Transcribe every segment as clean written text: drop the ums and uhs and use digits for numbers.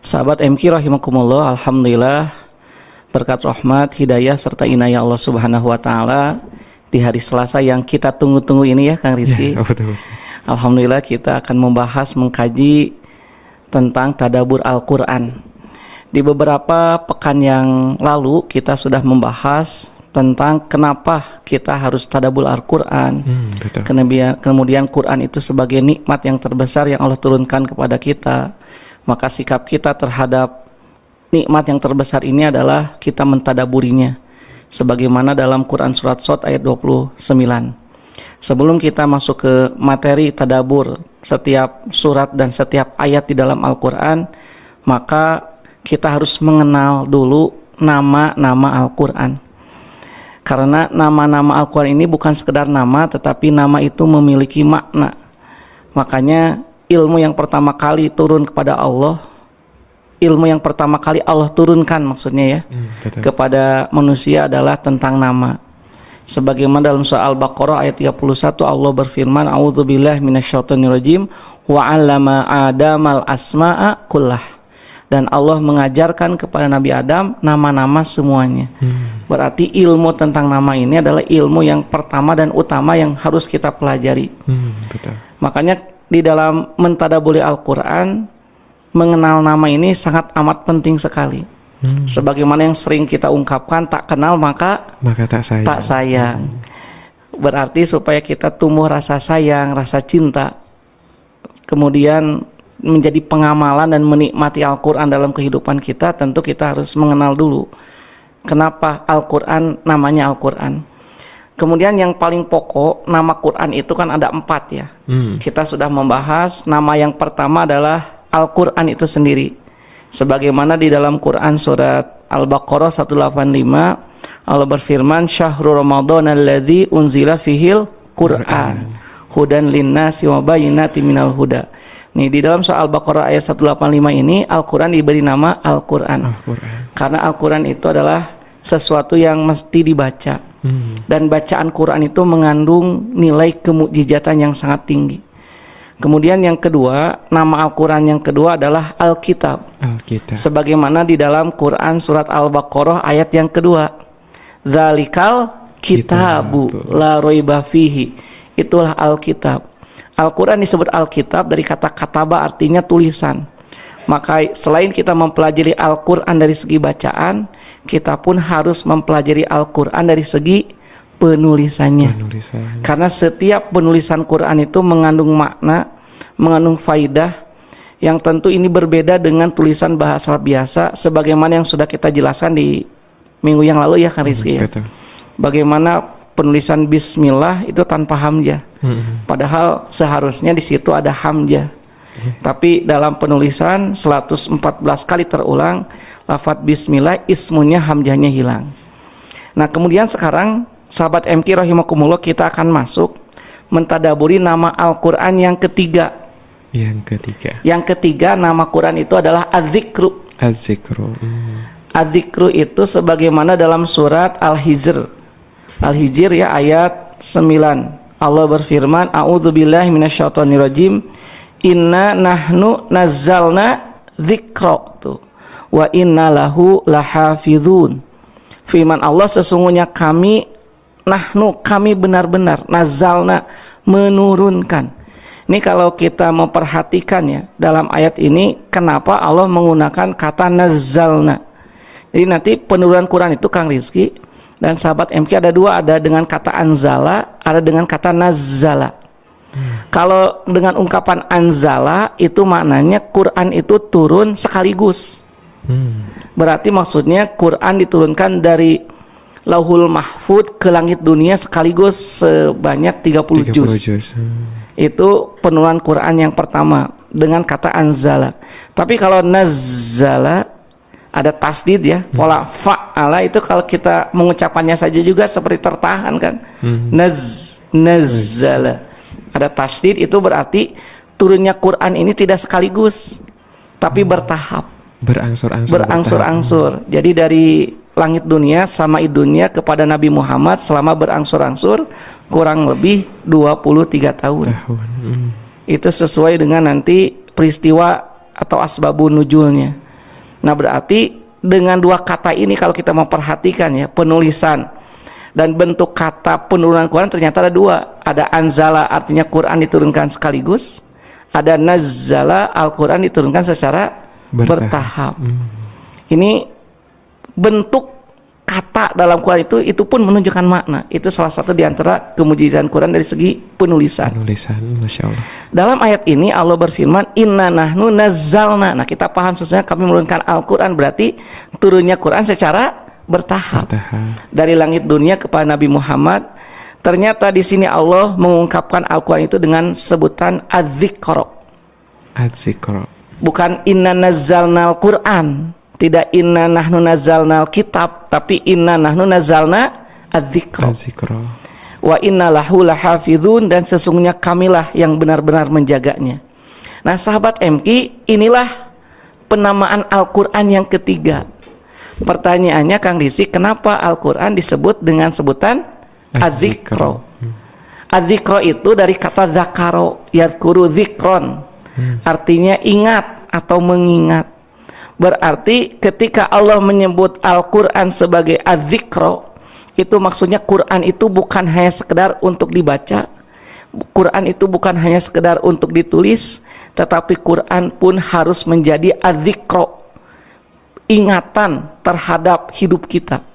Sahabat MQ rahimakumullah, alhamdulillah berkat rahmat, hidayah serta inayah Allah Subhanahu wa taala di hari Selasa yang kita tunggu-tunggu ini ya Kang Rizky. Ya, betul. Alhamdulillah kita akan membahas, mengkaji tentang tadabbur Al-Qur'an. Di beberapa pekan yang lalu kita sudah membahas tentang kenapa kita harus tadabbur Al-Qur'an. Kemudian Quran itu sebagai nikmat yang terbesar yang Allah turunkan kepada kita. Maka sikap kita terhadap nikmat yang terbesar ini adalah kita mentadaburinya, sebagaimana dalam Quran surat Shad ayat 29. Sebelum kita masuk ke materi tadabur setiap surat dan setiap ayat di dalam Al-Quran, maka kita harus mengenal dulu nama-nama Al-Quran. Karena nama-nama Al-Quran ini bukan sekedar nama, tetapi nama itu memiliki makna. Makanya ilmu yang pertama kali turun kepada Allah, ilmu yang pertama kali Allah turunkan maksudnya ya kepada manusia adalah tentang nama. Sebagaimana dalam surah Al-Baqarah ayat 31 Allah berfirman, a'udzubillahi minasyaitonirrajim wa 'allama Adamal asma'a kullah. Dan Allah mengajarkan kepada Nabi Adam nama-nama semuanya. Berarti ilmu tentang nama ini adalah ilmu yang pertama dan utama yang harus kita pelajari. Makanya di dalam mentadabburi Al-Quran, mengenal nama ini sangat amat penting sekali. Sebagaimana yang sering kita ungkapkan, tak kenal maka tak sayang. Berarti supaya kita tumbuh rasa sayang, rasa cinta, kemudian menjadi pengamalan dan menikmati Al-Quran dalam kehidupan kita, tentu kita harus mengenal dulu kenapa Al-Quran namanya Al-Quran. Kemudian yang paling pokok, nama Quran itu kan ada 4 ya. Kita sudah membahas nama yang pertama adalah Al-Quran itu sendiri. Sebagaimana di dalam Quran surat Al-Baqarah 185 Allah berfirman, Syahrul Ramadan alladzi unzila fihil Quran hudan linnasi wa bayyinatin minal huda. Nih di dalam surah Al-Baqarah ayat 185 ini Al-Quran diberi nama Al-Quran. Karena Al-Quran itu adalah sesuatu yang mesti dibaca. Dan bacaan Quran itu mengandung nilai kemukjizatan yang sangat tinggi. Kemudian yang kedua, nama Al-Quran yang kedua adalah Alkitab. Sebagaimana di dalam Quran surat Al-Baqarah ayat yang kedua, Dzalikal kitabu la raiba fihi. Itulah Alkitab. Al-Quran disebut Alkitab dari kata kataba, artinya tulisan. Maka selain kita mempelajari Al-Quran dari segi bacaan, kita pun harus mempelajari Al-Quran dari segi penulisannya. Karena setiap penulisan Quran itu mengandung makna, mengandung faidah, yang tentu ini berbeda dengan tulisan bahasa biasa, sebagaimana yang sudah kita jelaskan di minggu yang lalu ya Kang Rizky ya. Bagaimana penulisan Bismillah itu tanpa hamzah, padahal seharusnya di situ ada hamzah. Tapi dalam penulisan 114 kali terulang lafadz Bismillah, ismunya hamzahnya hilang. Nah kemudian sekarang sahabat MQ rahimakumullah, kita akan masuk mentadaburi nama Al-Quran yang ketiga. Yang ketiga nama Quran itu adalah Az-Zikru. Az-Zikru itu sebagaimana dalam surat Al-Hijr ya ayat 9 Allah berfirman, a'udzubillahi minasyaitonirrajim, inna nahnu nazzalna dzikra wa inna lahu lahafizun. Firman Allah, sesungguhnya kami, kami benar-benar nazzalna, menurunkan. Ini kalau kita memperhatikan ya dalam ayat ini, kenapa Allah menggunakan kata nazzalna. Jadi nanti penurunan Quran itu Kang Rizky dan sahabat MQ ada dua, ada dengan kata anzala, ada dengan kata nazzala. Kalau dengan ungkapan anzala itu maknanya Quran itu turun sekaligus. Berarti maksudnya Quran diturunkan dari Lauhul Mahfud ke langit dunia sekaligus sebanyak 30 juz. Itu penurunan Quran yang pertama dengan kata anzala. Tapi kalau nazzala ada tasdid ya, pola fa'ala itu kalau kita mengucapannya saja juga seperti tertahan kan. Nazzala. Ada tasdid, itu berarti turunnya Quran ini tidak sekaligus, tapi bertahap, berangsur-angsur. Jadi dari langit dunia sama dunia kepada Nabi Muhammad selama berangsur-angsur kurang lebih 23 tahun. Itu sesuai dengan nanti peristiwa atau asbabun nuzulnya. Nah, berarti dengan dua kata ini kalau kita memperhatikan ya, penulisan dan bentuk kata penurunan Quran ternyata ada dua. Ada anzala, artinya Quran diturunkan sekaligus. Ada nazzala, Al-Quran diturunkan secara bertahap. Ini bentuk kata dalam Quran itu pun menunjukkan makna. Itu salah satu di antara kemujizatan Quran dari segi penulisan. Masya Allah. Dalam ayat ini Allah berfirman, Inna nahnu nazzalna. Nah, kita paham sesungguhnya kami menurunkan Al-Quran, berarti turunnya Quran secara bertahap. Dari langit dunia kepada Nabi Muhammad. Ternyata di sini Allah mengungkapkan Al-Quran itu dengan sebutan adzikra. Bukan inna nazzalnal Quran. Tidak inna nahnu nazzalnal kitab, tapi inna nahnu nazzalna adzikra. Wa inna lahu lahafidhun, dan sesungguhnya kamilah yang benar-benar menjaganya. Nah, sahabat MK, inilah penamaan Al-Quran yang ketiga. Pertanyaannya Kang Rizky, kenapa Al-Quran disebut dengan sebutan adzikra? Adzikra itu dari kata zakaro, yadkuru zikron, artinya ingat atau mengingat. Berarti ketika Allah menyebut Al-Quran sebagai adzikra, itu maksudnya Quran itu bukan hanya sekedar untuk dibaca, Quran itu bukan hanya sekedar untuk ditulis, tetapi Quran pun harus menjadi adzikra, ingatan terhadap hidup kita.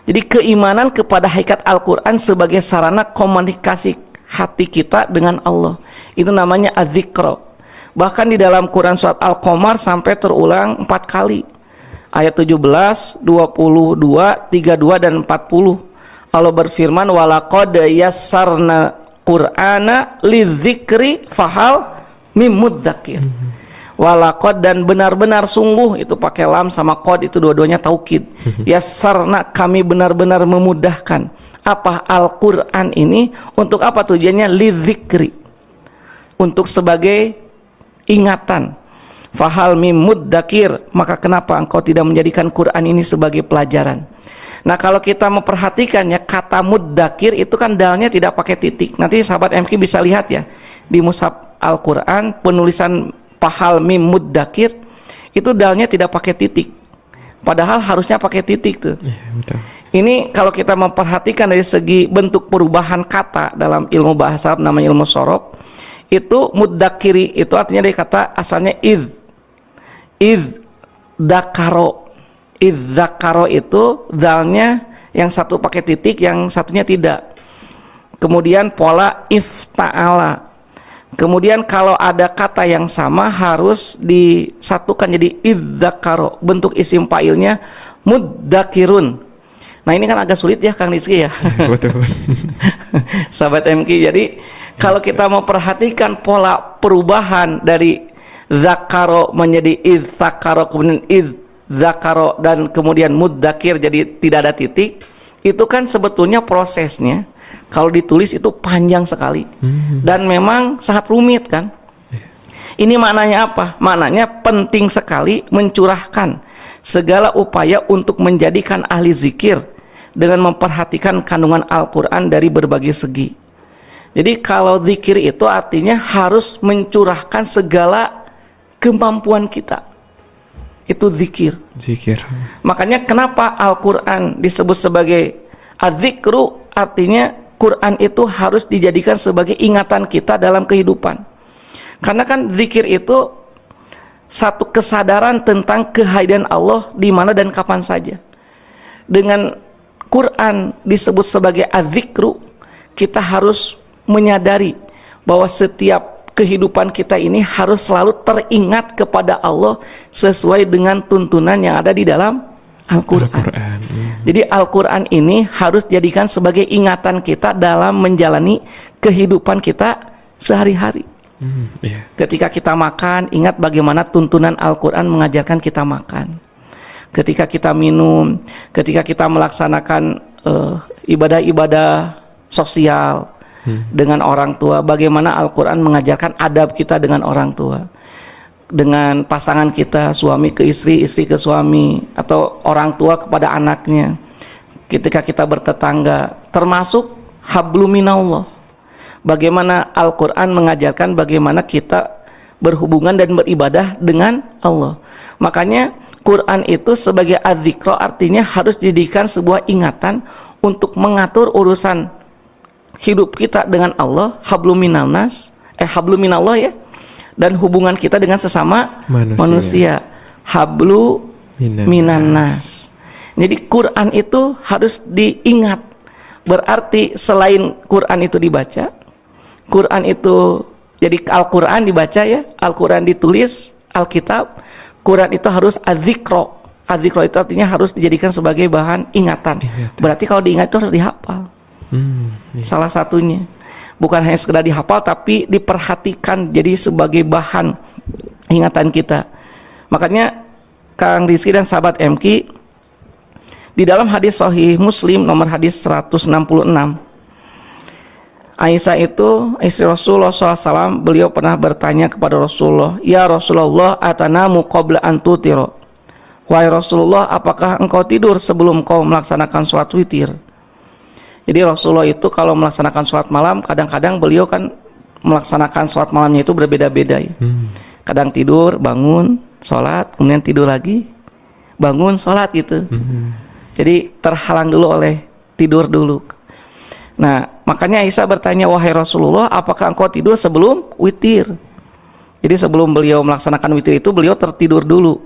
Jadi keimanan kepada hakikat Al-Quran sebagai sarana komunikasi hati kita dengan Allah, itu namanya adzikra. Bahkan di dalam Quran surat Al-Qamar sampai terulang 4 kali. Ayat 17, 22, 32 dan 40. Allah berfirman, walaqad yassarna Qur'ana lidzikri fahal mim mudzakir. Walaqad, dan benar-benar sungguh, itu pakai lam sama qad, itu dua-duanya taukid. Yassarna, kami benar-benar memudahkan. Apa Al-Quran ini? Untuk apa tujuannya? Lidzikri, untuk sebagai ingatan. Fahal mim mudzakir, maka kenapa engkau tidak menjadikan Quran ini sebagai pelajaran? Nah, kalau kita memperhatikannya, kata mudzakir itu kan dalnya tidak pakai titik. Nanti sahabat MK bisa lihat ya, di mushaf Al-Quran penulisan fahal mim mudzakir itu dalnya tidak pakai titik, padahal harusnya pakai titik tuh. Ya, betul. Ini kalau kita memperhatikan dari segi bentuk perubahan kata dalam ilmu bahasa Arab, namanya ilmu shorof, itu mudzakiri itu artinya dari kata asalnya dakaro. Dakaro itu dalnya yang satu pakai titik, yang satunya tidak. Kemudian pola ifta'ala. Kemudian kalau ada kata yang sama harus disatukan jadi idzakaro. Bentuk isim fa'ilnya mudzakirun. Nah, ini kan agak sulit ya Kang Rizky ya. Betul. Sahabat MK, jadi kalau kita mau perhatikan pola perubahan dari zakaro menjadi idzakaro, kemudian idzakaro, dan kemudian mudzakir jadi tidak ada titik, itu kan sebetulnya prosesnya kalau ditulis itu panjang sekali dan memang sangat rumit kan. Ini maknanya apa? Maknanya penting sekali mencurahkan segala upaya untuk menjadikan ahli zikir dengan memperhatikan kandungan Al-Quran dari berbagai segi. Jadi kalau zikir itu artinya harus mencurahkan segala kemampuan kita. Itu zikir. Makanya kenapa Al-Quran disebut sebagai adzikru, artinya Quran itu harus dijadikan sebagai ingatan kita dalam kehidupan. Karena kan zikir itu satu kesadaran tentang kehadiran Allah di mana dan kapan saja. Dengan Quran disebut sebagai adzikru, kita harus menyadari bahwa setiap kehidupan kita ini harus selalu teringat kepada Allah sesuai dengan tuntunan yang ada di dalam Al-Quran. Jadi Al-Quran ini harus dijadikan sebagai ingatan kita dalam menjalani kehidupan kita sehari-hari. Ketika kita makan, ingat bagaimana tuntunan Al-Quran mengajarkan kita makan. Ketika kita minum, ketika kita melaksanakan ibadah-ibadah sosial dengan orang tua, bagaimana Al-Quran mengajarkan adab kita dengan orang tua, dengan pasangan kita, suami ke istri, istri ke suami, atau orang tua kepada anaknya, ketika kita bertetangga, termasuk habluminallah. Bagaimana Al-Quran mengajarkan bagaimana kita berhubungan dan beribadah dengan Allah. Makanya Quran itu sebagai adzikra artinya harus dijadikan sebuah ingatan untuk mengatur urusan hidup kita dengan Allah, hablum minallah ya, dan hubungan kita dengan sesama manusia. Hablu minannas. Jadi Quran itu harus diingat. Berarti selain Quran itu dibaca, Quran itu jadi Al-Quran dibaca ya, Al-Quran ditulis, Alkitab, Quran itu harus adzikro. Adzikro itu artinya harus dijadikan sebagai bahan ingatan. Berarti kalau diingat itu harus dihafal. Salah satunya. Bukan hanya sekedar dihafal tapi diperhatikan jadi sebagai bahan ingatan kita. Makanya Kang Rizky dan sahabat MQ, di dalam hadis Sahih Muslim nomor hadis 166, Aisyah itu istri Rasulullah SAW, beliau pernah bertanya kepada Rasulullah, "Ya Rasulullah, atanamu qabla an tutiro?" Wahai Rasulullah, apakah engkau tidur sebelum kau melaksanakan sholat witir? Jadi Rasulullah itu kalau melaksanakan sholat malam, kadang-kadang beliau kan melaksanakan sholat malamnya itu berbeda-beda ya. Kadang tidur, bangun, sholat, kemudian tidur lagi, bangun, sholat gitu. Jadi terhalang dulu oleh tidur dulu. Nah, makanya Aisyah bertanya, "Wahai Rasulullah, apakah engkau tidur sebelum witir?" Jadi sebelum beliau melaksanakan witir itu beliau tertidur dulu.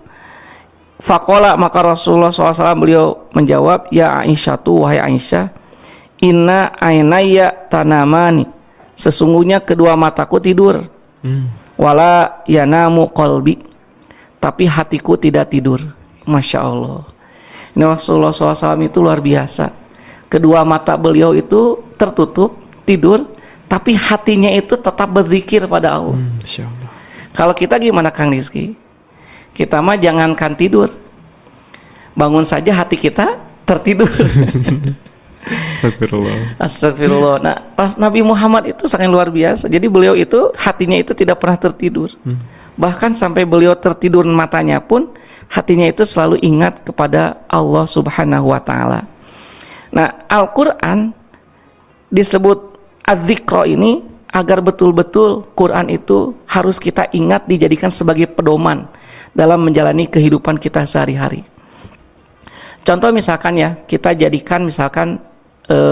Faqala, maka Rasulullah SAW beliau menjawab, "Ya Aisyah, wahai Aisyah, inna ainaya tanamani, sesungguhnya kedua mataku tidur. Wala yanamu qalbi, tapi hatiku tidak tidur." Masya Allah. Ini Rasulullah SAW itu luar biasa. Kedua mata beliau itu tertutup, tidur, tapi hatinya itu tetap berzikir pada Allah. Kalau kita gimana Kang Rizky? Kita mah jangankan tidur, bangun saja hati kita tertidur. Astagfirullah. Nah, Nabi Muhammad itu sangat luar biasa. Jadi beliau itu hatinya itu tidak pernah tertidur. Bahkan sampai beliau tertidur matanya pun hatinya itu selalu ingat kepada Allah Subhanahu wa Ta'ala. Nah, Al-Quran disebut adzikra ini agar betul-betul Quran itu harus kita ingat, dijadikan sebagai pedoman dalam menjalani kehidupan kita sehari-hari. Contoh misalkan ya, kita jadikan misalkan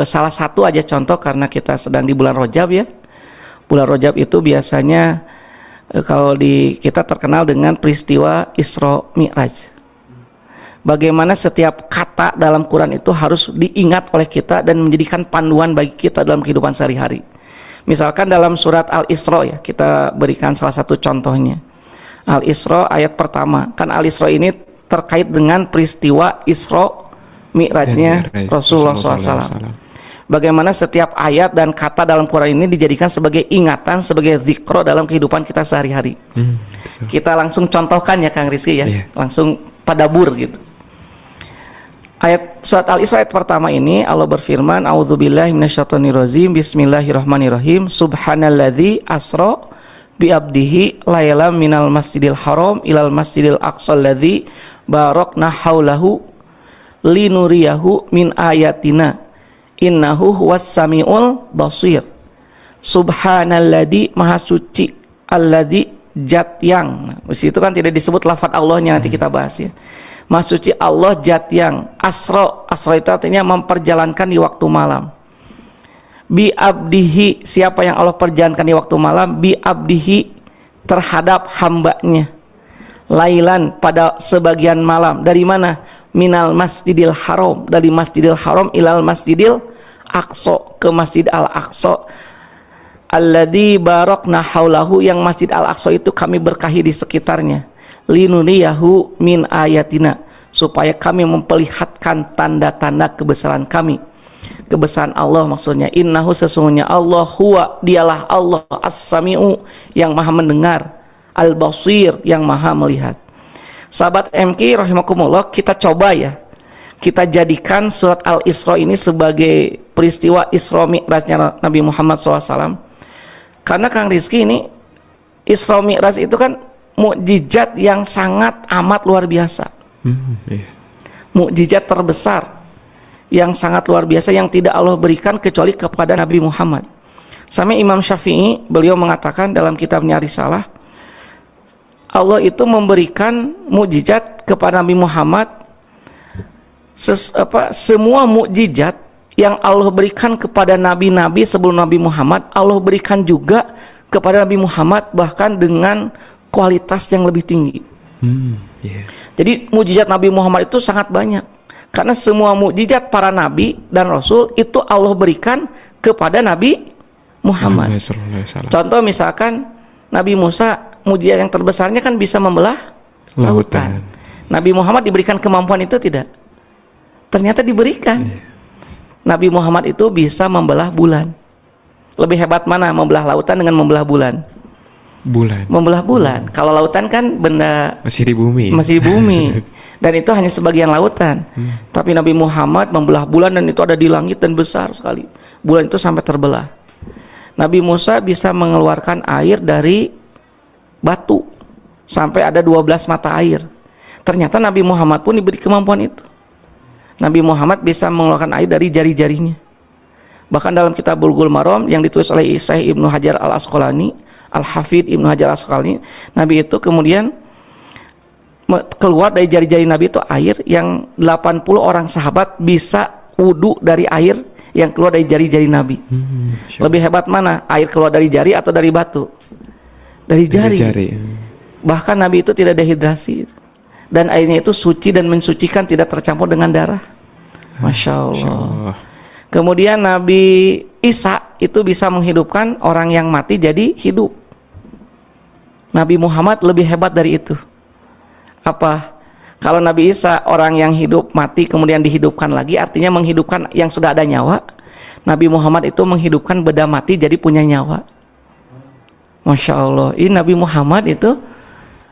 salah satu aja contoh, karena kita sedang di bulan Rajab ya. Bulan Rajab itu biasanya kalau di kita terkenal dengan peristiwa Isra Mi'raj. Bagaimana setiap kata dalam Quran itu harus diingat oleh kita dan menjadikan panduan bagi kita dalam kehidupan sehari-hari. Misalkan dalam surat Al-Isra ya, kita berikan salah satu contohnya. Al-Isra ayat pertama. Kan Al-Isra ini terkait dengan peristiwa Isra Mi'rajnya Rasulullah SAW. Bagaimana setiap ayat dan kata dalam Quran ini dijadikan sebagai ingatan, sebagai zikro dalam kehidupan kita sehari-hari. Kita langsung contohkan ya Kang Rizky ya, langsung tadabur gitu. Ayat surat Al-Isra ayat pertama ini Allah berfirman, "A'udzubillahi minasyaitonirrajim, bismillahirrahmanirrahim, subhanalladzi asra bi abdihi lailam minal masjidil haram ilal masjidil aqsal ladzi barakna haulahu linuriyahu min ayatina innahu huwas samiul basir." Subhanalladzi, maha suci, alladzi, zat yang. Nah, di situ kan tidak disebut lafaz Allahnya, nanti kita bahas ya. Maha suci Allah, zat yang. Asra, asra itu artinya memperjalankan di waktu malam. Bi abdihi, siapa yang Allah perjalankan di waktu malam? Bi abdihi, terhadap hambanya. Lailan, pada sebagian malam. Dari mana? Minal masjidil haram, dari masjidil haram ilal masjidil aqsa, ke masjid al-aqsa. Alladzi barakna haulahu, yang masjid al-aqsa itu kami berkahi di sekitarnya. Linuriyahu min ayatina, supaya kami memperlihatkan tanda-tanda kebesaran kami, kebesaran Allah maksudnya. Innahu, sesungguhnya Allah, huwa, dialah Allah, as-sami'u, yang maha mendengar, al-basir, yang maha melihat. Sahabat MQ rahimakumullah, kita coba ya, kita jadikan surat Al-Isra ini sebagai peristiwa Isra Mi'rajnya Nabi Muhammad SAW. Karena Kang Rizky ini Isra Mi'raj itu kan mukjizat yang sangat amat luar biasa. Mukjizat terbesar yang sangat luar biasa yang tidak Allah berikan kecuali kepada Nabi Muhammad. Sampai Imam Syafi'i beliau mengatakan dalam kitabnya Risalah, Allah itu memberikan mukjizat kepada Nabi Muhammad. Semua mukjizat yang Allah berikan kepada nabi-nabi sebelum Nabi Muhammad, Allah berikan juga kepada Nabi Muhammad, bahkan dengan kualitas yang lebih tinggi. Jadi mukjizat Nabi Muhammad itu sangat banyak, karena semua mukjizat para nabi dan rasul itu Allah berikan kepada Nabi Muhammad. Contoh misalkan Nabi Musa, mukjizat yang terbesarnya kan bisa membelah lautan. Nabi Muhammad diberikan kemampuan itu tidak? Ternyata diberikan. Nabi Muhammad itu bisa membelah bulan. Lebih hebat mana membelah lautan dengan membelah bulan? Membelah bulan. Kalau lautan kan benda masih di bumi. Dan itu hanya sebagian lautan. Tapi Nabi Muhammad membelah bulan, dan itu ada di langit dan besar sekali. Bulan itu sampai terbelah. Nabi Musa bisa mengeluarkan air dari batu sampai ada 12 mata air. Ternyata Nabi Muhammad pun diberi kemampuan itu. Nabi Muhammad bisa mengeluarkan air dari jari-jarinya. Bahkan dalam kitab Bulughul Maram yang ditulis oleh Syekh Ibnu Hajar Al-Asqalani, Al-Hafidh Ibnu Hajar Al-Asqalani, Nabi itu kemudian keluar dari jari-jari Nabi itu air yang 80 orang sahabat bisa wudu dari air yang keluar dari jari-jari Nabi. Lebih hebat mana? Air keluar dari jari atau dari batu? Dari jari. Bahkan Nabi itu tidak dehidrasi. Dan airnya itu suci dan mensucikan, tidak tercampur dengan darah. Masya Allah. Kemudian Nabi Isa itu bisa menghidupkan orang yang mati jadi hidup. Nabi Muhammad lebih hebat dari itu. Apa? Kalau Nabi Isa orang yang hidup mati kemudian dihidupkan lagi, artinya menghidupkan yang sudah ada nyawa. Nabi Muhammad itu menghidupkan benda mati jadi punya nyawa. Masya Allah. Ini Nabi Muhammad itu,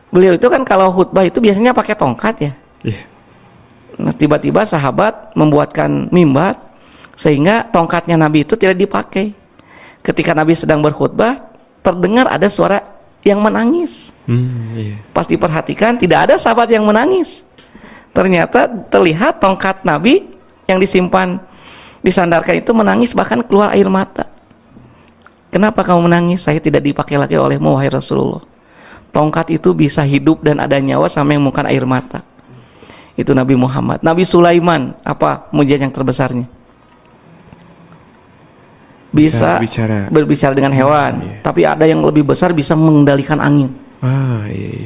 beliau itu kan kalau khutbah itu biasanya pakai tongkat ya. Nah, tiba-tiba sahabat membuatkan mimbar sehingga tongkatnya Nabi itu tidak dipakai. Ketika Nabi sedang berkhutbah, terdengar ada suara yang menangis. Pas diperhatikan, tidak ada sahabat yang menangis. Ternyata terlihat tongkat Nabi yang disimpan, disandarkan itu menangis, bahkan keluar air mata. Kenapa kamu menangis? Saya tidak dipakai lagi olehmu, wahai Rasulullah. Tongkat itu bisa hidup dan ada nyawa sampai mengeluarkan air mata. Itu Nabi Muhammad. Nabi Sulaiman, apa mujizat yang terbesarnya? Bisa berbicara dengan hewan. Tapi ada yang lebih besar, bisa mengendalikan angin.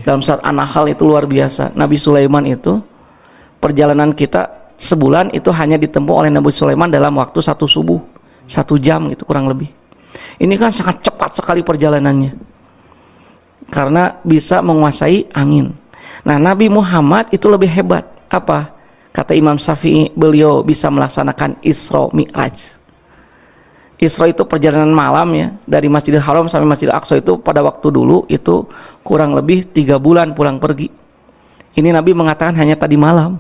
Dalam surat An-Nahl itu luar biasa. Nabi Sulaiman itu, perjalanan kita sebulan itu hanya ditempuh oleh Nabi Sulaiman dalam waktu 1 subuh, 1 jam gitu kurang lebih. Ini kan sangat cepat sekali perjalanannya, karena bisa menguasai angin. Nah, Nabi Muhammad itu lebih hebat. Apa? Kata Imam Syafi'i, beliau bisa melaksanakan Isra Mi'raj. Isra itu perjalanan malam ya, dari Masjidil Haram sampai Masjidil Aqsa itu pada waktu dulu itu kurang lebih 3 bulan pulang pergi. Ini Nabi mengatakan hanya tadi malam.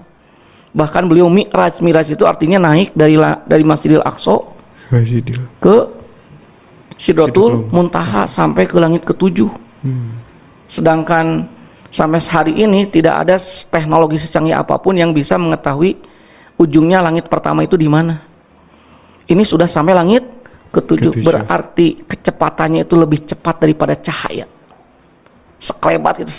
Bahkan beliau Mi'raj. Mi'raj itu artinya naik dari Masjidil Aqsa ke Sidratul Muntaha sampai ke langit ke-7. Sedangkan sampai hari ini tidak ada teknologi secanggih apapun yang bisa mengetahui ujungnya langit pertama itu di mana. Ini sudah sampai langit ke-7. Berarti kecepatannya itu lebih cepat daripada cahaya. Sekelebat itu,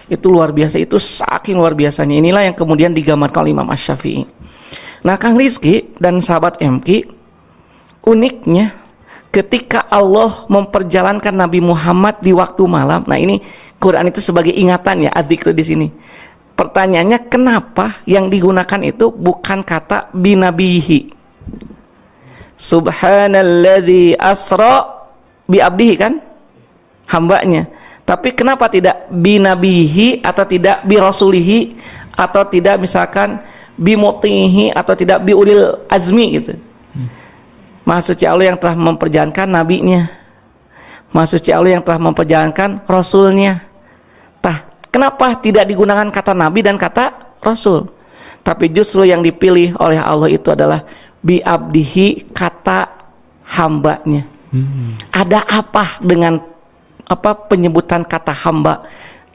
itu luar biasa. Itu saking luar biasanya. Inilah yang kemudian digambarkan oleh Imam Asy-Syafi'i. Nah, Kang Rizky dan sahabat MQ, uniknya ketika Allah memperjalankan Nabi Muhammad di waktu malam. Nah, ini Quran itu sebagai ingatan ya, adzikr di sini. Pertanyaannya, kenapa yang digunakan itu bukan kata binabihi? Subhanalladzi asra bi abdihi, kan? Hambanya. Tapi kenapa tidak binabihi atau tidak bi rasulihi atau tidak misalkan bi mutihi atau tidak bi ulil azmi gitu? Maha suci Allah yang telah memperjalankan nabinya, Maha suci Allah yang telah memperjalankan rasulnya. Kenapa tidak digunakan kata nabi dan kata rasul, tapi justru yang dipilih oleh Allah itu adalah bi abdihi, kata hambanya. Ada apa dengan penyebutan kata hamba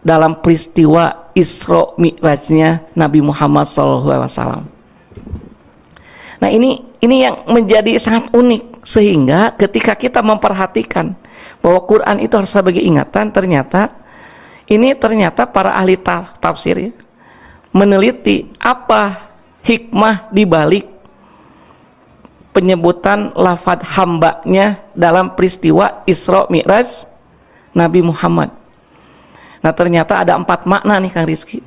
dalam peristiwa Isra Mi'rajnya Nabi Muhammad SAW? Nah, ini yang menjadi sangat unik, sehingga ketika kita memperhatikan bahwa Quran itu harus sebagai ingatan, ternyata Ini ternyata para ahli tafsir ya, meneliti apa hikmah dibalik penyebutan lafadz hambanya dalam peristiwa Isra Mi'raj Nabi Muhammad. Nah ternyata ada 4 makna nih Kang Rizky.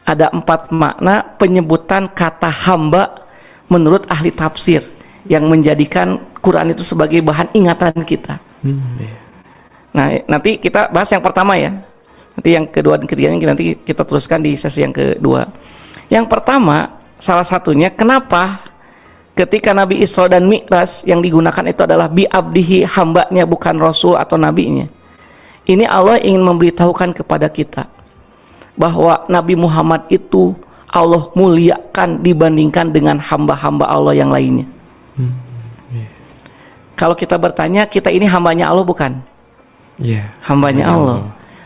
Ada 4 makna penyebutan kata hamba menurut ahli tafsir yang menjadikan Quran itu sebagai bahan ingatan kita. Nah nanti kita bahas yang pertama ya. Nanti yang kedua dan ketiganya nanti kita teruskan di sesi yang kedua. Yang pertama, salah satunya kenapa ketika Nabi Isra dan Mi'raj yang digunakan itu adalah bi abdihi, hambanya, bukan rasul atau nabinya. Ini Allah ingin memberitahukan kepada kita bahwa Nabi Muhammad itu Allah muliakan dibandingkan dengan hamba-hamba Allah yang lainnya. Kalau kita bertanya, kita ini hambanya Allah bukan? Hambanya Allah.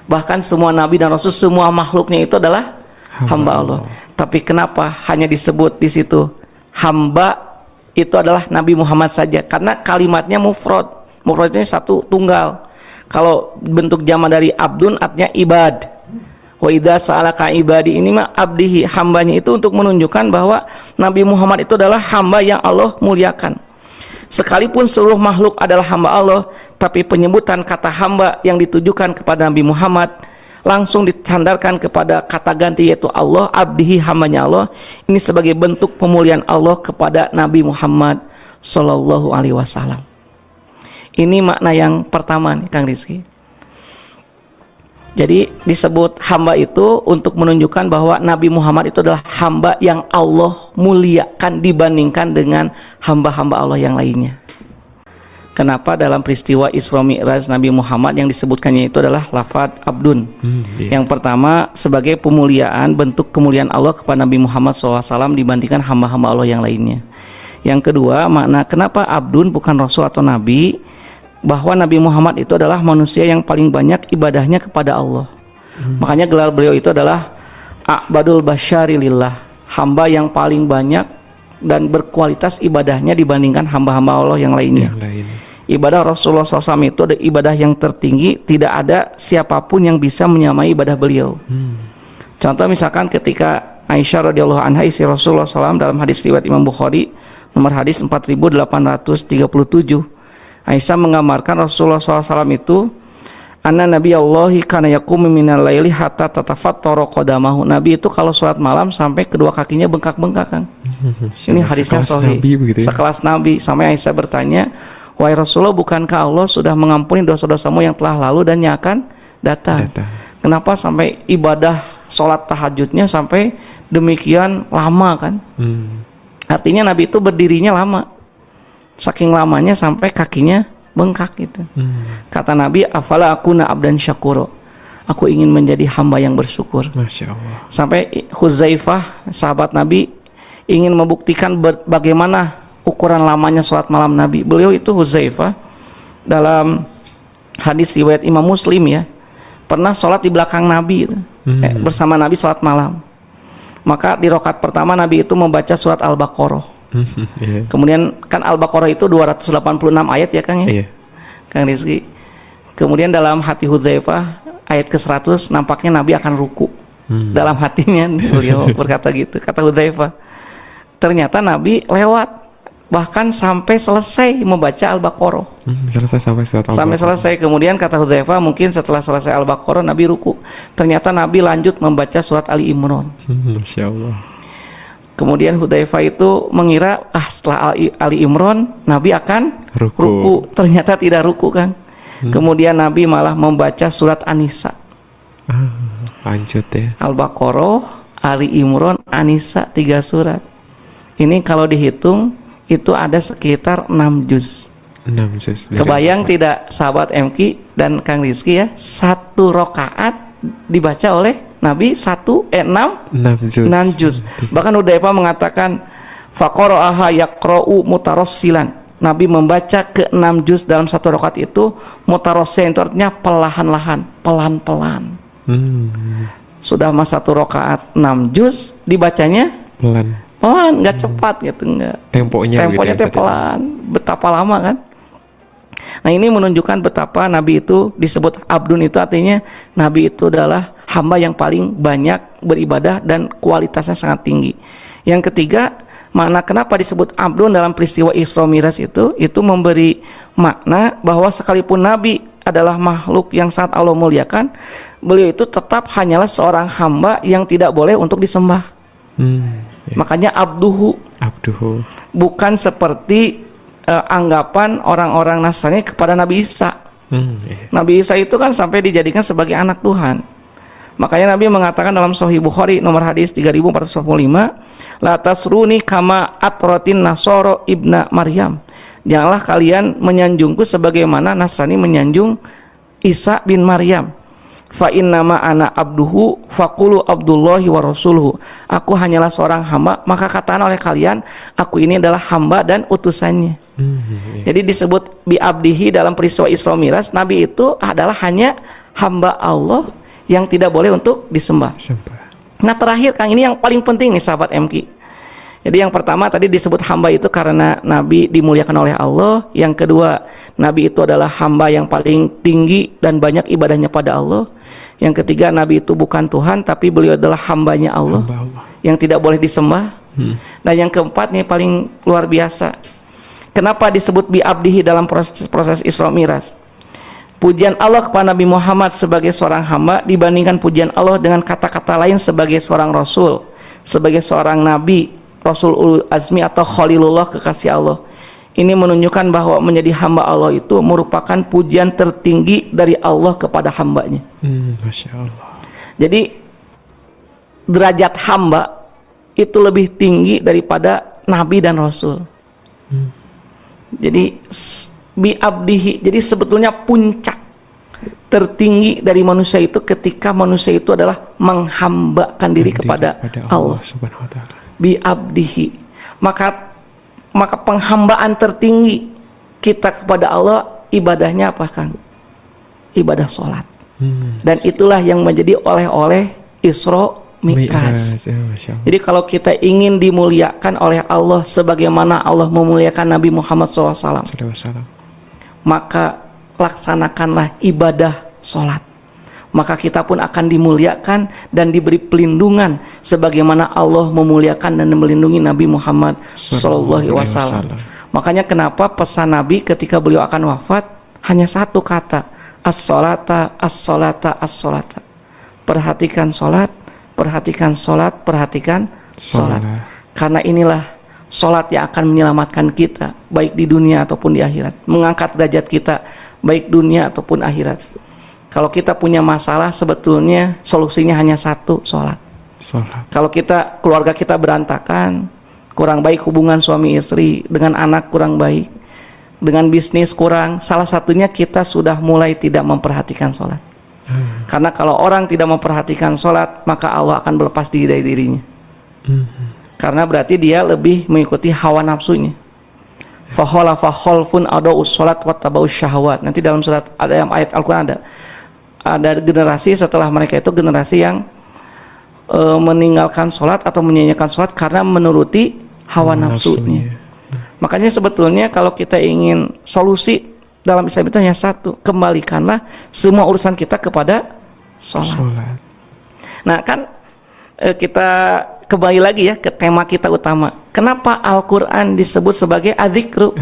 Bahkan semua nabi dan rasul, semua makhluknya itu adalah hamba Allah. Tapi kenapa hanya disebut di situ hamba itu adalah Nabi Muhammad saja? Karena kalimatnya mufrad. Mufradnya satu, tunggal. Kalau bentuk jama dari abdun artinya ibad. Wa idza sa'alaka ibadi, ini mah abdihi, hambanya, itu untuk menunjukkan bahwa Nabi Muhammad itu adalah hamba yang Allah muliakan. Sekalipun seluruh makhluk adalah hamba Allah, tapi penyebutan kata hamba yang ditujukan kepada Nabi Muhammad langsung disandarkan kepada kata ganti yaitu Allah, abdihi, hambanya Allah. Ini sebagai bentuk pemuliaan Allah kepada Nabi Muhammad Sallallahu Alaihi Wasallam. Ini makna yang pertama nih Kang Rizky. Jadi disebut hamba itu untuk menunjukkan bahwa Nabi Muhammad itu adalah hamba yang Allah muliakan dibandingkan dengan hamba-hamba Allah yang lainnya. Kenapa dalam peristiwa Isra Mi'raj Nabi Muhammad yang disebutkannya itu adalah lafadz abdun. Yang pertama sebagai pemuliaan, bentuk kemuliaan Allah kepada Nabi Muhammad SAW dibandingkan hamba-hamba Allah yang lainnya. Yang kedua, makna kenapa abdun bukan rasul atau nabi, bahwa Nabi Muhammad itu adalah manusia yang paling banyak ibadahnya kepada Allah. Makanya gelar beliau itu adalah a'badul basyari lillah, hamba yang paling banyak dan berkualitas ibadahnya dibandingkan hamba-hamba Allah yang lainnya. Ibadah Rasulullah SAW itu ada ibadah yang tertinggi, tidak ada siapapun yang bisa menyamai ibadah beliau. Contoh misalkan ketika Aisyah radhiyallahu anha istri Rasulullah SAW dalam hadis riwayat Imam Bukhari nomor hadis 4837, Aisyah menggambarkan Rasulullah SAW itu anna nabiyallahi kana yaqumu minal laili hatta tatafattara qadamahu. Nabi itu kalau sholat malam sampai kedua kakinya bengkak-bengkak, Kang. Ini hadisnya sahih. Sekelas Nabi. Sampai Aisyah bertanya, "Wahai Rasulullah, bukankah Allah sudah mengampuni dosa-dosamu yang telah lalu dan yang akan datang? Kenapa sampai ibadah sholat tahajudnya sampai demikian lama kan?" Artinya Nabi itu berdirinya lama. Saking lamanya sampai kakinya bengkak gitu. Kata Nabi, afala akuna abdan syakuro, aku ingin menjadi hamba yang bersyukur. Masya Allah. Sampai Huzaifah sahabat Nabi ingin membuktikan bagaimana ukuran lamanya sholat malam Nabi. Beliau itu Huzaifah dalam hadis riwayat Imam Muslim ya, pernah sholat di belakang Nabi bersama Nabi sholat malam. Maka di rakaat pertama Nabi itu membaca surat Al-Baqarah. Kemudian kan Al-Baqarah itu 286 ayat ya Kang ya? Kang Rizky. Kemudian dalam hati Hudzaifah ayat ke-100 nampaknya Nabi akan ruku. Dalam hatinya beliau berkata gitu, kata Hudzaifah. Ternyata Nabi lewat, bahkan sampai selesai membaca Al-Baqarah. Sampai selesai. Kemudian kata Hudzaifah, mungkin setelah selesai Al-Baqarah Nabi ruku. Ternyata Nabi lanjut membaca surat Ali Imran. Masya Allah. Kemudian Hudzaifah itu mengira setelah Ali Imran Nabi akan ruku. Ternyata tidak ruku, Kang. Kemudian Nabi malah membaca surat An-Nisa. Lanjut ya. Al-Baqarah, Ali Imran, An-Nisa, 3 surat. Ini kalau dihitung itu ada sekitar 6 juz. 6 juz. Kebayang tidak sahabat MQ dan Kang Rizky ya, 1 rakaat dibaca oleh Nabi 6 juz. Bahkan Hudzaifah mengatakan faqara'aha yaqra'u mutarassilan. Nabi membaca ke-6 juz dalam 1 rakaat itu mutarassilan, itu artinya perlahan-lahan, pelan-pelan. Sudah mas 1 rakaat 6 juz dibacanya pelan, enggak cepat gitu, enggak. Temponya gitu ya, pelan. Betapa lama kan? Nah, ini menunjukkan betapa Nabi itu disebut abdun, itu artinya Nabi itu adalah hamba yang paling banyak beribadah dan kualitasnya sangat tinggi. Yang ketiga, makna kenapa disebut abdun dalam peristiwa Isra Mi'raj itu memberi makna bahwa sekalipun Nabi adalah makhluk yang sangat Allah muliakan, beliau itu tetap hanyalah seorang hamba yang tidak boleh untuk disembah. Makanya abduhu. Bukan seperti anggapan orang-orang Nasrani kepada Nabi Isa. Nabi Isa itu kan sampai dijadikan sebagai anak Tuhan. Makanya Nabi mengatakan dalam Sahih Bukhari nomor hadis 3445, la tasruni kama atratin nasoro ibna Maryam. Janganlah kalian menyanjungku sebagaimana Nasrani menyanjung Isa bin Maryam. Fa innama ana abduhu faqulu abdullahi wa rasuluhu. Aku hanyalah seorang hamba, maka katakan oleh kalian, aku ini adalah hamba dan utusannya. Jadi disebut bi abdihi dalam peristiwa Isra Mi'raj, Nabi itu adalah hanya hamba Allah yang tidak boleh untuk disembah. Nah, terakhir Kang, ini yang paling penting nih sahabat MQ. Jadi yang pertama tadi disebut hamba itu karena Nabi dimuliakan oleh Allah. Yang kedua, Nabi itu adalah hamba yang paling tinggi dan banyak ibadahnya pada Allah. Yang ketiga, Nabi itu bukan Tuhan, tapi beliau adalah hambanya Allah, yang tidak boleh disembah. Dan yang keempat nih paling luar biasa. Kenapa disebut bi abdihi dalam proses Isra Mi'raj? Pujian Allah kepada Nabi Muhammad sebagai seorang hamba dibandingkan pujian Allah dengan kata-kata lain sebagai seorang Rasul, sebagai seorang Nabi, Rasul Ulul Azmi atau Khalilullah, kekasih Allah. Ini menunjukkan bahwa menjadi hamba Allah itu merupakan pujian tertinggi dari Allah kepada hambanya. Masya Allah. Jadi derajat hamba itu lebih tinggi daripada Nabi dan Rasul. Jadi bi abdihi, jadi sebetulnya puncak tertinggi dari manusia itu ketika manusia itu adalah menghambakan diri kepada Allah Subhanahu wa ta'ala. Bi abdihi, maka penghambaan tertinggi kita kepada Allah ibadahnya apa, Kang? Ibadah sholat. Dan itulah yang menjadi oleh-oleh Isra Mi'raj. Jadi kalau kita ingin dimuliakan oleh Allah sebagaimana Allah memuliakan Nabi Muhammad SAW, maka laksanakanlah ibadah sholat. Maka kita pun akan dimuliakan dan diberi pelindungan sebagaimana Allah memuliakan dan melindungi Nabi Muhammad SAW. Makanya kenapa pesan Nabi ketika beliau akan wafat hanya satu kata, as-sholata, as-sholata, as-sholata. Perhatikan sholat, perhatikan sholat, perhatikan sholat. Karena inilah sholat yang akan menyelamatkan kita baik di dunia ataupun di akhirat, mengangkat derajat kita baik dunia ataupun akhirat. Kalau kita punya masalah, sebetulnya solusinya hanya satu, sholat. Kalau keluarga kita berantakan, kurang baik hubungan suami istri, dengan anak kurang baik, dengan bisnis kurang, salah satunya kita sudah mulai tidak memperhatikan sholat. Karena kalau orang tidak memperhatikan sholat, maka Allah akan berlepas diri dari dirinya. Karena berarti dia lebih mengikuti hawa nafsunya. Fakhalafa khalfun adaa'us sholat wattaba'us syahwat. Nanti dalam surat ada ayat Al-Quran ada generasi setelah mereka itu generasi yang meninggalkan sholat atau menyanyikan sholat karena menuruti hawa nafsunya. Makanya sebetulnya kalau kita ingin solusi dalam Islam itu hanya satu, kembalikanlah semua urusan kita kepada sholat. Nah kan kita kembali lagi ya ke tema kita utama. Kenapa Al-Quran disebut sebagai adzikru?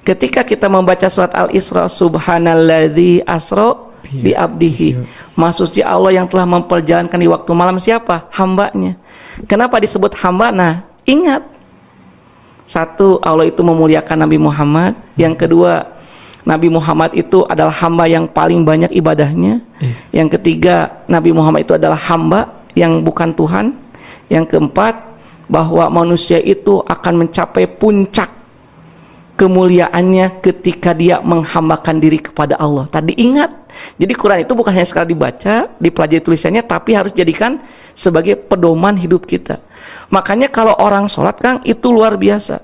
Ketika kita membaca surat Al-Isra, subhanalladzi asra bi abdihi, maksudnya Allah yang telah memperjalankan di waktu malam siapa? Hambanya. Kenapa disebut hamba? Nah, ingat, satu, Allah itu memuliakan Nabi Muhammad. Yang kedua, Nabi Muhammad itu adalah hamba yang paling banyak ibadahnya. Yang ketiga, Nabi Muhammad itu adalah hamba yang bukan Tuhan. Yang keempat, bahwa manusia itu akan mencapai puncak kemuliaannya ketika dia menghambakan diri kepada Allah. Tadi ingat, jadi Quran itu bukan hanya sekadar dibaca, dipelajari tulisannya, tapi harus jadikan sebagai pedoman hidup kita. Makanya kalau orang sholat, Kang, itu luar biasa.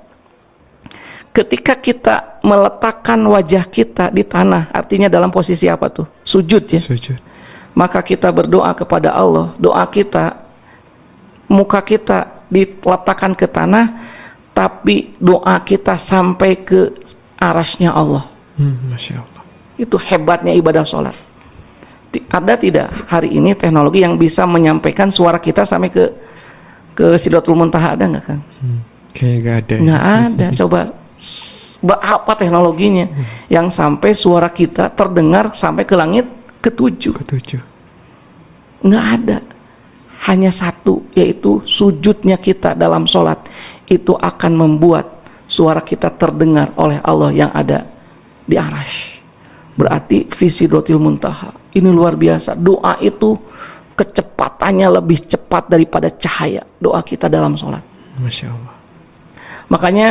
Ketika kita meletakkan wajah kita di tanah, artinya dalam posisi apa tuh? Sujud ya. Sujud. Maka kita berdoa kepada Allah, doa kita, muka kita diletakkan ke tanah, tapi doa kita sampai ke arasnya Allah. Masya Allah. Itu hebatnya ibadah sholat. Ada tidak hari ini teknologi yang bisa menyampaikan suara kita sampai ke Sidratul Muntaha, ada nggak Kang? Kayak nggak ada. Nggak ada. Coba apa teknologinya yang sampai suara kita terdengar sampai ke langit ketujuh? Nggak ada. Hanya satu, yaitu sujudnya kita dalam sholat. Itu akan membuat suara kita terdengar oleh Allah yang ada di Arasy. Berarti fi Sidratil Muntaha. Ini luar biasa. Doa itu kecepatannya lebih cepat daripada cahaya. Doa kita dalam sholat. Masya Allah. Makanya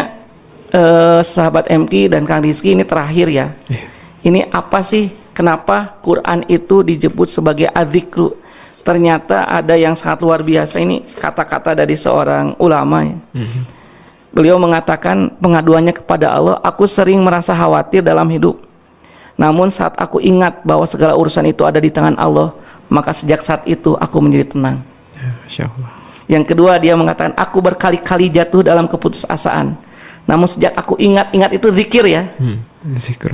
sahabat MK dan Kang Rizky, ini terakhir ya. Ini apa sih? Kenapa Quran itu disebut sebagai adzikru? Ternyata ada yang sangat luar biasa. Ini kata-kata dari seorang ulama ya. Beliau mengatakan pengaduannya kepada Allah, aku sering merasa khawatir dalam hidup. Namun saat aku ingat bahwa segala urusan itu ada di tangan Allah, maka sejak saat itu aku menjadi tenang. Masya Allah. Yang kedua, dia mengatakan, aku berkali-kali jatuh dalam keputusasaan. Namun sejak aku ingat itu zikir ya.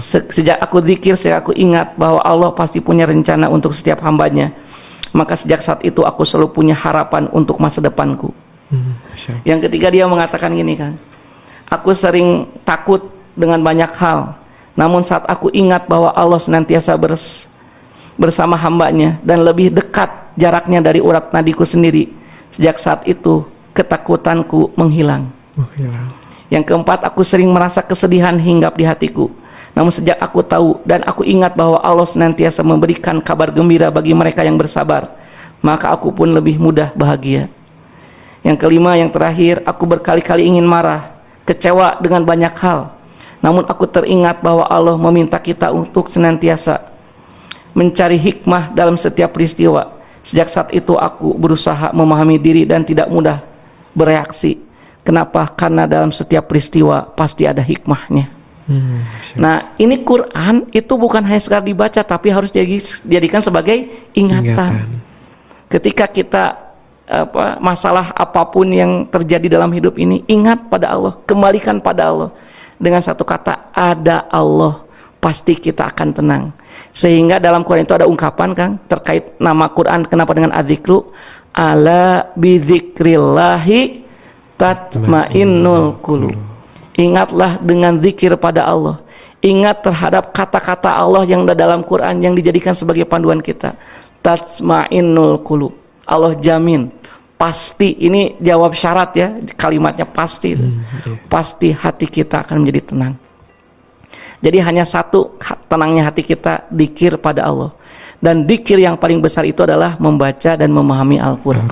Sejak aku zikir, sejak aku ingat bahwa Allah pasti punya rencana untuk setiap hambanya. Maka sejak saat itu aku selalu punya harapan untuk masa depanku. Yang ketiga, dia mengatakan gini kan, aku sering takut dengan banyak hal. Namun saat aku ingat bahwa Allah senantiasa bersama hambanya dan lebih dekat jaraknya dari urat nadiku sendiri, sejak saat itu ketakutanku menghilang. Yang keempat, aku sering merasa kesedihan hinggap di hatiku. Namun sejak aku tahu dan aku ingat bahwa Allah senantiasa memberikan kabar gembira bagi mereka yang bersabar, maka aku pun lebih mudah bahagia. Yang kelima, yang terakhir, aku berkali-kali ingin marah, kecewa dengan banyak hal. Namun aku teringat bahwa Allah meminta kita untuk senantiasa mencari hikmah dalam setiap peristiwa. Sejak saat itu aku berusaha memahami diri dan tidak mudah bereaksi. Kenapa? Karena dalam setiap peristiwa pasti ada hikmahnya. Nah, ini Quran itu bukan hanya sekadar dibaca, tapi harus dijadikan sebagai ingatan. Ketika kita masalah apapun yang terjadi dalam hidup ini, ingat pada Allah, kembalikan pada Allah. Dengan satu kata, ada Allah, pasti kita akan tenang. Sehingga dalam Quran itu ada ungkapan Kang terkait nama Quran, kenapa dengan adzikru? Ala bidzikrillahi tatmainnul qulub. Ingatlah dengan zikir pada Allah. Ingat terhadap kata-kata Allah yang ada dalam Quran yang dijadikan sebagai panduan kita. Tatmainnul qulub. Allah jamin, pasti, ini jawab syarat ya, kalimatnya pasti itu. Pasti hati kita akan menjadi tenang. Jadi hanya satu, tenangnya hati kita, dzikir pada Allah. Dan dzikir yang paling besar itu adalah membaca dan memahami Al-Quran.